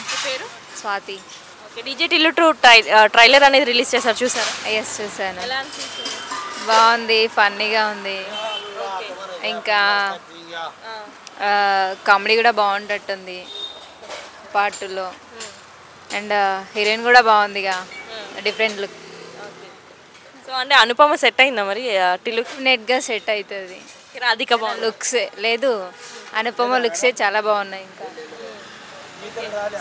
మీ పేరు? Swathi. Okay, DJ Tillu 2 trailer అనేది release చేశారు, చూసారా? ఎస్ చూసాను. ఎలా అనిపించింది? బాగుంది, ఫన్నీగా ఉంది. ఇంకా కామెడీ కూడా బాగుంటట్టుంది పార్ట్ 2లో. అండ్ హీరోయిన్ కూడా బాగుందిగా, డిఫరెంట్ లుక్. సో అంటే అనుపమ సెట్ అయిందా మరి టిల్లు? నెట్గా సెట్ అవుతుంది. రాధిక బాగుంది. లుక్సే లేదు, అనుపమ లుక్సే చాలా బాగున్నాయి. ఇంకా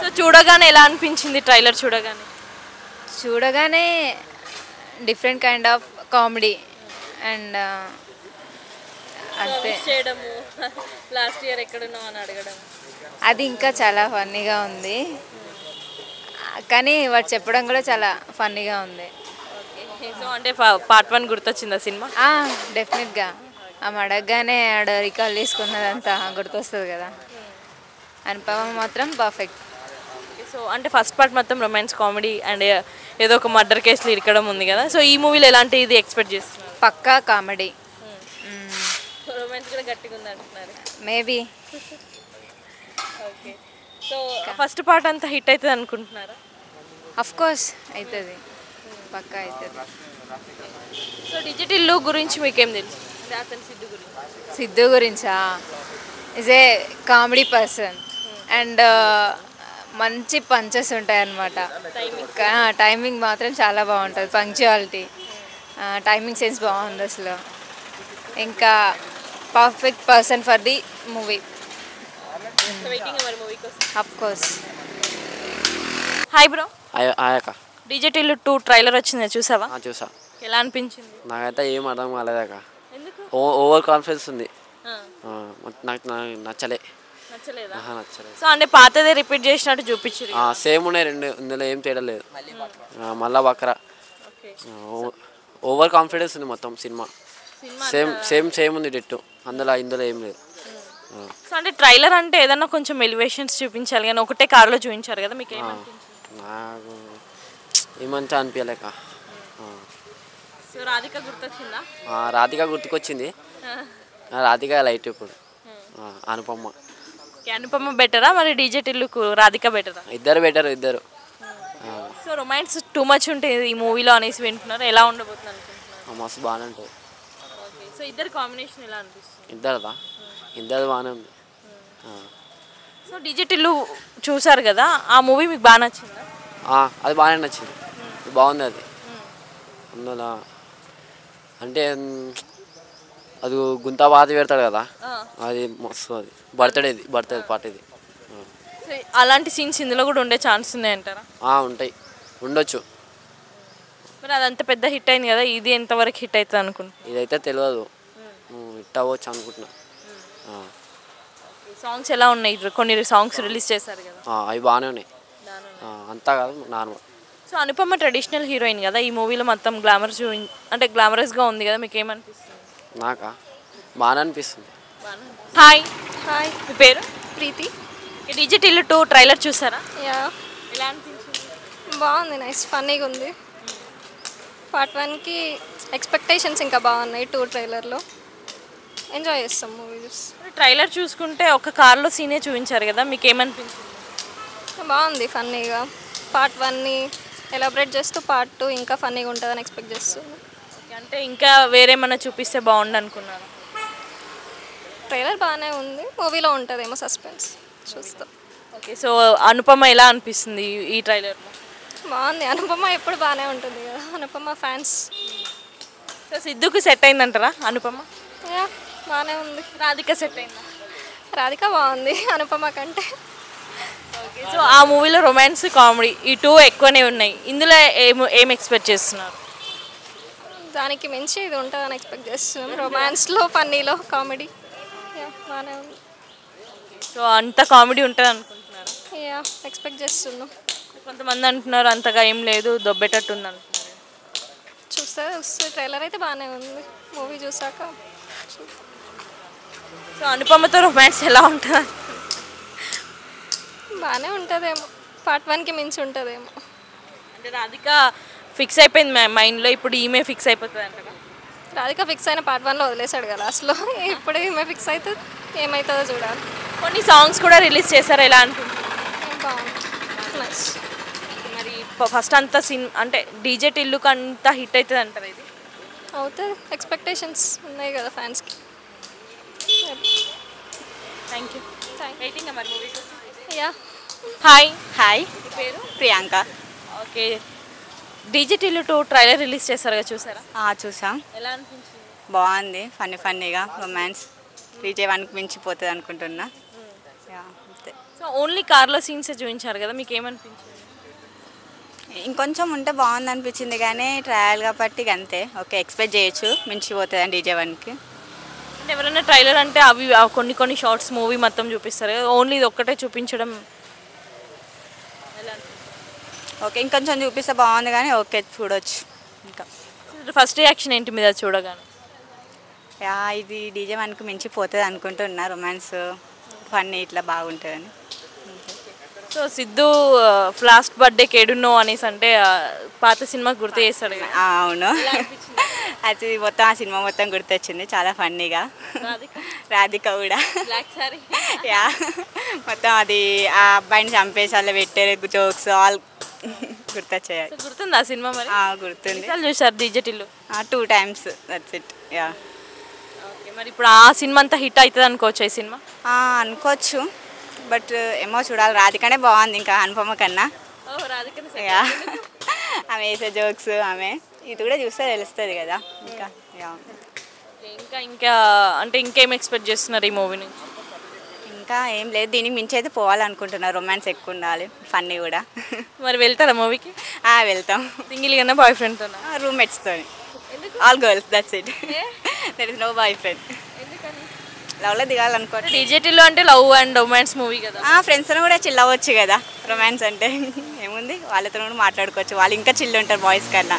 సో చూడగానే ఎలా అనిపించింది ట్రైలర్ చూడగానే? చూడగానే different kind of comedy and అంతే. చేయడము, లాస్ట్ ఇయర్ ఎక్కడున్నావు అని అడగడం, అది ఇంకా చాలా ఫన్నీగా ఉంది. కానీ వాడు చెప్పడం కూడా చాలా ఫన్నీగా ఉంది. సో అంటే పార్ట్ 1 గుర్తొచ్చిందా సినిమా? డెఫినెట్గా ఆమె అడగగానే ఆడ రికాల్ చేసుకున్నదంతా గుర్తొస్తుంది కదా. అనుపమ మాత్రం పర్ఫెక్ట్. సో అంటే ఫస్ట్ పార్ట్ మొత్తం రొమాన్స్ కామెడీ అండ్ ఏదో ఒక మర్డర్ కేసులు ఇరకడం ఉంది కదా. సో ఈ మూవీలో ఎలాంటి ఇది ఎక్స్పెక్ట్ చేస్తున్నారు? పక్కా కామెడీ. రొమాన్స్ కూడా గట్టిగా ఉంది అంటున్నారు. Maybe. Okay, so first part అంతా హిట్ అవుతుంది అనుకుంటున్నారా? అఫ్ కోర్స్ అవుతుంది, పక్కా అవుతుంది. సో డిజిటల్ లుక్ గురించి మీకేం తెలుసు? అతను సిద్ధు గురించి. సిద్ధు గురించా? Is a comedy person and మంచి పంచెస్ ఉంటాయి అన్నమాట. టైమింగ్ మాత్రం చాలా బాగుంటుంది, పంక్చువాలిటీ, టైమింగ్ సెన్స్ బాగుంది అసలు. ఇంకా perfect person for the movie. Of course. Hi bro. ఆయక డిజిటల్ 2 ట్రైలర్ వచ్చింది, చూసావా? చూసా. ఎలా అనిపించింది? నాకైతే ఏం అర్థం కాలేదాక. ఎందుకు? ఓవర్ కాన్ఫిడెన్స్ ఉంది, నాకు నచ్చలే. నచ్చలేదా? నచ్చలేదు. సో అంటే పాతదే రిపీట్ చేసినట్టు చూపించారు. సేమ్ ఉన్నాయి రెండు, ఇందులో ఏం తేడా లేదు. మళ్ళా బక్రా. ఓవర్ కాన్ఫిడెన్స్ ఉంది మొత్తం సినిమా. సేమ్ ఉంది డిట్టు, ఇందులో ఏం లేదు. సో అంటే ట్రైలర్ అంటే ఏదన్నా కొంచెం ఎలివేషన్స్ చూపించాలి కానీ ఒకటే కార్లో చూపించారు కదా, మీకు నాకు ఏమంతా అనిపించలేక. సో రాధిక గుర్తొచ్చిందా? రాధిక గుర్తుకొచ్చింది. రాధిక లైట్ ఇప్పుడు. అనుపమ. అనుపమ బెటరా మరి డిజిటల్కు రాధిక బెటరా? ఇద్దరు బెటర్, ఇద్దరు. సో రొమాన్స్ టూ మచ్ ఉంటుంది ఈ మూవీలో అనేసి వింటున్నారు, ఎలా ఉండబోతుంది అనుకుంటున్నారు? మస్తు బాగానే ఉంటుంది. సో ఇద్దరు కాంబినేషన్ ఎలా అనిపిస్తుంది? ఇద్దరు బాగానే ఉంది. సో డిజిటల్ చూసారు కదా, ఆ మూవీ మీకు బాగా నచ్చిందా? అది బాగానే నచ్చింది, బాగుంది అది. అందులో అంటే అది గుంత బాధ పెడతాడు కదా, అది మస్తు. అది బర్త్డే పార్ట్ ఇది. సో అలాంటి సీన్స్ ఇందులో కూడా ఉండే ఛాన్స్ ఉన్నాయంటారా? ఉంటాయి, ఉండొచ్చు. మరి అదంత పెద్ద హిట్ అయింది కదా, ఇది ఎంతవరకు హిట్ అవుతుంది అనుకుంటున్నా? ఇదైతే తెలియదు, హిట్ అవ్వచ్చు అనుకుంటున్నా. సాంగ్స్ ఎలా ఉన్నాయి? కొన్ని సాంగ్స్ రిలీజ్ చేశారు కదా, అవి బాగానే ఉన్నాయి. అంతా కాదు, normal. So Anupama traditional heroine కదా, ఈ మూవీలో మొత్తం అంటే గ్లామరస్గా ఉంది కదా, మీకు ఏమనిపిస్తుంది? నాకా బాగానే అనిపిస్తుంది. హాయ్. హాయ్, మీ పేరు? ప్రీతి. డిజిటల్ 2 ట్రైలర్ చూసారా? యా, ఎలా అనిపించింది? బాగుంది, నైస్, ఫన్నీగా ఉంది. పార్ట్ 1కి ఎక్స్పెక్టేషన్స్ ఇంకా బాగున్నాయి. 2 ట్రైలర్లో ఎంజాయ్ చేస్తాం మూవీ చూసి. ట్రైలర్ చూసుకుంటే ఒక కార్లో సీనే చూపించారు కదా, మీకు ఏమనిపించింది? బాగుంది, ఫన్నీగా. పార్ట్ 1ని ఎలాబరేట్ చేస్తూ పార్ట్ 2 ఇంకా ఫన్నీగా ఉంటుందని ఎక్స్పెక్ట్ చేస్తుంది. అంటే ఇంకా వేరేమన్నా చూపిస్తే బాగుండు అనుకున్నాను. ట్రైలర్ బాగానే ఉంది, మూవీలో ఉంటుందేమో సస్పెన్స్, చూస్తాం. ఓకే, సో అనుపమ ఎలా అనిపిస్తుంది ఈ ట్రైలర్లో? బాగుంది, అనుపమ ఎప్పుడు బాగానే ఉంటుంది కదా, అనుపమ ఫ్యాన్స్. సో సిద్ధుకు సెట్ అయిందంటారా అనుపమ? యా, బాగానే ఉంది. రాధిక సెట్ అయిందా? రాధిక బాగుంది అనుపమ కంటే. ఓకే, సో ఆ మూవీలో రొమాన్స్ కామెడీ ఈ 2 ఎక్కువనే ఉన్నాయి, ఇందులో ఏం ఎక్స్పెక్ట్ చేస్తున్నారు? దానికి మించి ఇది ఉంటుందని ఎక్స్పెక్ట్ చేస్తున్నాం. రొమాన్స్లో, ఫన్నీలో, కామెడీ బాగానే ఉంది. సో అంత కామెడీ ఉంటుంది అనుకుంటున్నారు? యా, ఎక్స్పెక్ట్ చేస్తున్నాం. కొంతమంది అంటున్నారు అంతగా ఏం లేదు, దొబ్బేటట్టు ఉంది అంటున్నారు. చూస్తే ట్రైలర్ అయితే బాగానే ఉంది, మూవీ చూసాక. సో అనుపమతో రొమాన్స్ ఎలా ఉంటుంది? బాగానే ఉంటుందేమో, పార్ట్ 1కి మించి ఉంటుందేమో. అంటే రాధిక ఫిక్స్ అయిపోయింది మైండ్లో, ఇప్పుడు ఈమె ఫిక్స్ అయిపోతుంది అంటారా? రాధిక ఫిక్స్ అయిన పార్ట్ 1లో వదిలేశాడు కదా లాస్ట్లో, ఇప్పుడు ఈమె ఫిక్స్ అయితే ఏమవుతుందో చూడాలి. కొన్ని సాంగ్స్ కూడా రిలీజ్ చేశారు, ఎలా అనుకుంటున్నారు? బాగుంది. ఫస్ట్ అంత అంటే డీజే టిల్లుకు అంత హిట్ అవుతుంది అంటారు ఇది? అవుతుంది, ఎక్స్పెక్టేషన్స్ ఉన్నాయి కదా ఫ్యాన్స్కి. Thank you. వెయిటింగ్ మరి మూవీ కోసం. యా. హాయ్. హాయ్, మీ పేరు? Priyanka. Okay, DJ Tillu 2 trailer release చేశారు కదా, చూసారా? చూసాం, ఎలా అనిపించింది? బాగుంది. ఫన్నీగా రొమాన్స్. డీజే 1కి మించిపోతుంది అనుకుంటున్నా. యా, అంతే. సో ఓన్లీ కార్లో సీన్స్ చూపించారు కదా, మీకు ఏమనిపించింది? ఇంకొంచెం ఉంటే బాగుంది అనిపించింది, కానీ ట్రయల్ కాబట్టి అంతే. ఓకే, ఎక్స్పెక్ట్ చేయొచ్చు మించిపోతుంది అని డీజే 1కి. అంటే ఎవరైనా ట్రైలర్ అంటే అవి కొన్ని షార్ట్స్ మూవీ మొత్తం చూపిస్తారు కదా, ఓన్లీ ఇది ఒక్కటే చూపించడం ఎలా అనిపించింది? ఓకే, ఇంకొంచెం చూపిస్తే బాగుంది, కానీ ఓకే చూడొచ్చు. ఇంకా ఫస్ట్ రియాక్షన్ ఏంటి మీద చూడగానే? యా, ఇది డీజే 1కి మించిపోతుంది అనుకుంటున్నా. రొమాన్స్ ఫన్నీ ఇట్లా బాగుంటుందని. సో సిద్ధు లాస్ట్ బర్త్డేకి ఏడున్నో అనేసి అంటే పాత సినిమా గుర్తు చేస్తాడు కదా. అవును, అది మొత్తం ఆ సినిమా మొత్తం గుర్తొచ్చింది. చాలా ఫన్నీగా. రాధిక కూడా. యా, మొత్తం అది ఆ అబ్బాయిని చంపేసి అలా పెట్టారు జోక్స్ ఆల్ గుర్తొచ్చాయి. గుర్తుంది ఆ సినిమా మరి? గుర్తుంది. చూసారు DJ Tillu? 2 times, that's it. Yeah. Okay, మరి ఇప్పుడు ఆ సినిమా అంతా హిట్ అవుతుంది అనుకోవచ్చు ఈ సినిమా? అనుకోవచ్చు, బట్ ఏమో చూడాలి. రాధికనే బాగుంది ఇంకా అనుపమ కన్నా. యా, ఆమె వేసే జోక్స్, ఆమె ఇది కూడా చూస్తే తెలుస్తుంది కదా. ఇంకా యా, ఇంకా అంటే ఇంకేం ఎక్స్పెక్ట్ చేస్తున్నారు ఈ మూవీ నుంచి? ఇంకా ఏం లేదు, దీనికి మించి అయితే పోవాలనుకుంటున్నారు. రొమాన్స్ ఎక్కువ ఉండాలి, ఫన్నీ కూడా. మరి వెళ్తారా మూవీకి? వెళ్తాం. సింగిల్ గానే బాయ్ ఫ్రెండ్తో? రూమ్మేట్స్తో. All girls, that's it. There is no boyfriend. లవ్లో దిగాలనుకో. డీజే టిల్లు అంటే లవ్ అండ్ రొమాన్స్ మూవీ కదా. ఫ్రెండ్స్తో కూడా చిల్ అవ్వచ్చు కదా. రొమాన్స్ అంటే ఏముంది, వాళ్ళతో కూడా మాట్లాడుకోవచ్చు. వాళ్ళు ఇంకా చిల్ ఉంటారు బాయ్స్ కన్నా.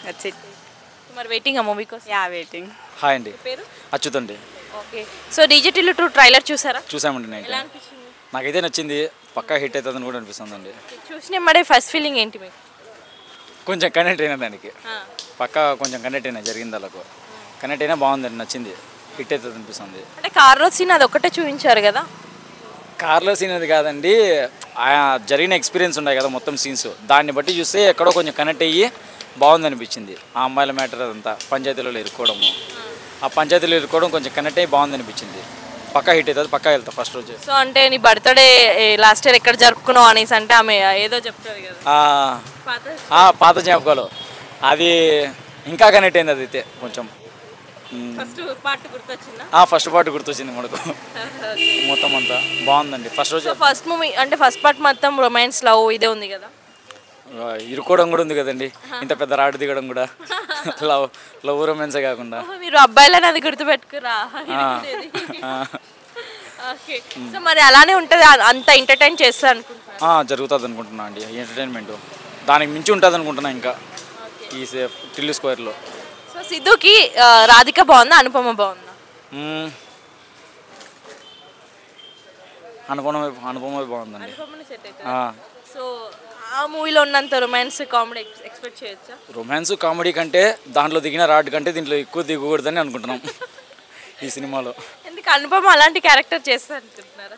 That's it. మరి వెయిటింగ్ ఆ మూవీ కోసం? Yeah, waiting. హాయ్ అండి, పేరు? అచ్యుత్ అండి. Okay, so DJ Tillu 2 trailer చూసారా? చూసామండి. ఎలా అనిపించింది? నాకైతే నచ్చింది, పక్కా హిట్ అవుతుందని కూడా అనిపిస్తుంది అండి. చూసిన మడే ఫస్ట్ ఫీలింగ్ ఏంటి మీకు? కొంచెం కనెక్ట్ అయినా దానికి, పక్కా కొంచెం కనెక్ట్ అయినా జరిగింది. వాళ్ళకు కనెక్ట్ అయినా బాగుందండి, నచ్చింది, హిట్ అవుతుంది అనిపిస్తుంది. అంటే కార్లో సీన్ అది ఒకటే చూపించారు కదా? కార్లో సీన్ అది కాదండి, జరిగిన ఎక్స్పీరియన్స్ ఉన్నాయి కదా మొత్తం సీన్స్, దాన్ని బట్టి చూస్తే ఎక్కడో కొంచెం కనెక్ట్ అయ్యి బాగుంది అనిపించింది. ఆ అమ్మాయిల మ్యాటర్ అదంతా పంచాయతీలో ఇరుక్కోవడము, ఆ పంచాయతీలో ఇరుక్కోవడం కొంచెం కనెక్ట్ అయ్యి బాగుంది అనిపించింది. పక్కా హిట్ అవుతుంది, పక్కా వెళ్తా ఫస్ట్ రోజు. సో అంటే నీ బర్త్డే లాస్ట్ ఇయర్ ఎక్కడ జరుపుకున్నావు అనేసి అంటే ఆమె ఏదో చెప్తుంది కదా, పాత జ్ఞాపకాలు, అది ఇంకా కనెక్ట్ అయింది. అది అయితే కొంచెం ఫస్ట్ పార్ట్ గుర్తొచ్చిందా? ఫస్ట్ పార్ట్ గుర్తొచ్చింది మనకు. మొత్తం అంతా బాగుందండి ఫస్ట్ రోజు. ఫస్ట్ మూవీ అంటే ఫస్ట్ పార్ట్ మొత్తం రొమాన్స్ లవ్ ఇదే ఉంది కదా, ఇరుకోవడం కూడా ఉంది కదండి, ఇంత పెద్ద రాడు దిగడం కూడా లవ్ రొమాన్సే కాకుండా. మీరు అబ్బాయిలని అది గుర్తుపెట్టుకురా. ఓకే, సో మరి అలానే ఉంటుంది, అంత ఎంటర్టైన్ చేస్తా అనుకుంటున్నా? జరుగుతుంది అనుకుంటున్నా అండి ఎంటర్టైన్మెంట్, దానికి మించి ఉంటుంది అనుకుంటున్నా ఇంకా ఈ టిల్లు స్క్వేర్లో. సో సిద్ధుకి రాధిక బాగుందా, అనుపమ బాగుందా? అనుపమ బాగుందండి. సో ఆ మూవీలో ఉన్నంత రొమాన్స్ కామెడీ ఎక్స్పెక్ట్ చేయొచ్చా? రొమాన్స్ కామెడీ కంటే దాంట్లో దిగిన రాడ్ కంటే దీంట్లో ఎక్కువ దిగకూడదని అనుకుంటున్నాం ఈ సినిమాలో. ఎందుకు అనుపమ అలాంటి క్యారెక్టర్ చేస్తా అనుకుంటున్నారా?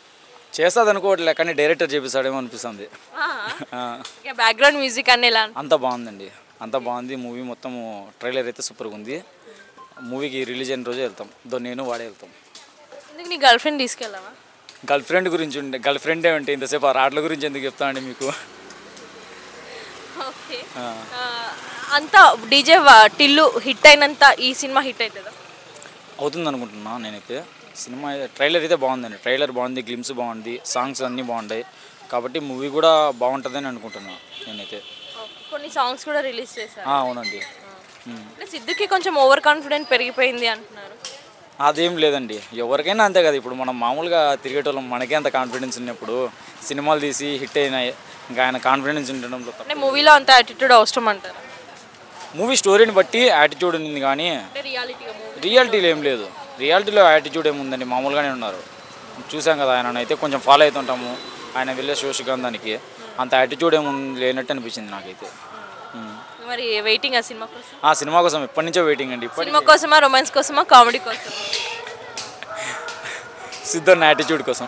చేస్తుంది అనుకోవట్లే, కానీ డైరెక్టర్ చేపిస్తాడేమో అనిపిస్తుంది. బ్యాక్గ్రౌండ్ మ్యూజిక్ అన్నీ ఎలా? అంత బాగుందండి, అంత బాగుంది. మూవీ మొత్తం ట్రైలర్ అయితే సూపర్గా ఉంది. మూవీకి రిలీజ్ అయిన రోజే వెళ్తాం, నేను వాడే వెళ్తాం. ఎందుకు నీ గర్ల్ ఫ్రెండ్ తీసుకెళ్ళావా? గర్ల్ ఫ్రెండ్ గురించి ఉండే, గర్ల్ ఫ్రెండే ఉంటే ఇంతసేపు ఆ రాడ్ల గురించి ఎందుకు చెప్తానండి మీకు. ఓకే, అంతా డీజే టిల్లు హిట్ అయినంత ఈ సినిమా హిట్ అవుతుందా? అవుతుంది అనుకుంటున్నా నేనైతే. సినిమా ట్రైలర్ అయితే బాగుందండి, ట్రైలర్ బాగుంది, గ్లిమ్స్ బాగుంది, సాంగ్స్ అన్నీ బాగున్నాయి, కాబట్టి మూవీ కూడా బాగుంటుందని అనుకుంటున్నాను నేనైతే. కొన్ని సాంగ్స్ కూడా రిలీజ్ చేశారు. అవునండి. సిద్ధుకి కొంచెం ఓవర్ కాన్ఫిడెంట్ పెరిగిపోయింది అంటున్నారు. అదేం లేదండి, ఎవరికైనా అంతే కదా. ఇప్పుడు మనం మామూలుగా తిరిగేటోళ్ళం, మనకే అంత కాన్ఫిడెన్స్ ఉన్నప్పుడు సినిమాలు తీసి హిట్ అయినాయి, ఇంకా ఆయన కాన్ఫిడెన్స్ ఉండడంలో. అంటే మూవీలో అంత యాటిట్యూడ్ అవసరం అంటారు? మూవీ స్టోరీని బట్టి యాటిట్యూడ్ ఉంది, కానీ రియాలిటీలో ఏం లేదు. రియాలిటీలో యాటిట్యూడ్ ఏముందండి, మామూలుగానే ఉన్నారు. చూసాం కదా, ఆయన అయితే కొంచెం ఫాలో అవుతుంటాము, ఆయన వెళ్ళే శోషికందానికి అంత యాటిట్యూడ్ లేనట్టు అనిపించింది నాకైతే. మరి వెయిటింగ్ ఆ సినిమా కోసం? ఆ సినిమా కోసం ఎప్పటి నుంచో వెయిటింగ్ అండి. సినిమా కోసమా, రొమాన్స్ కోసమా, కామెడీ కోసం? సిద్ధన్న యాటిట్యూడ్ కోసం.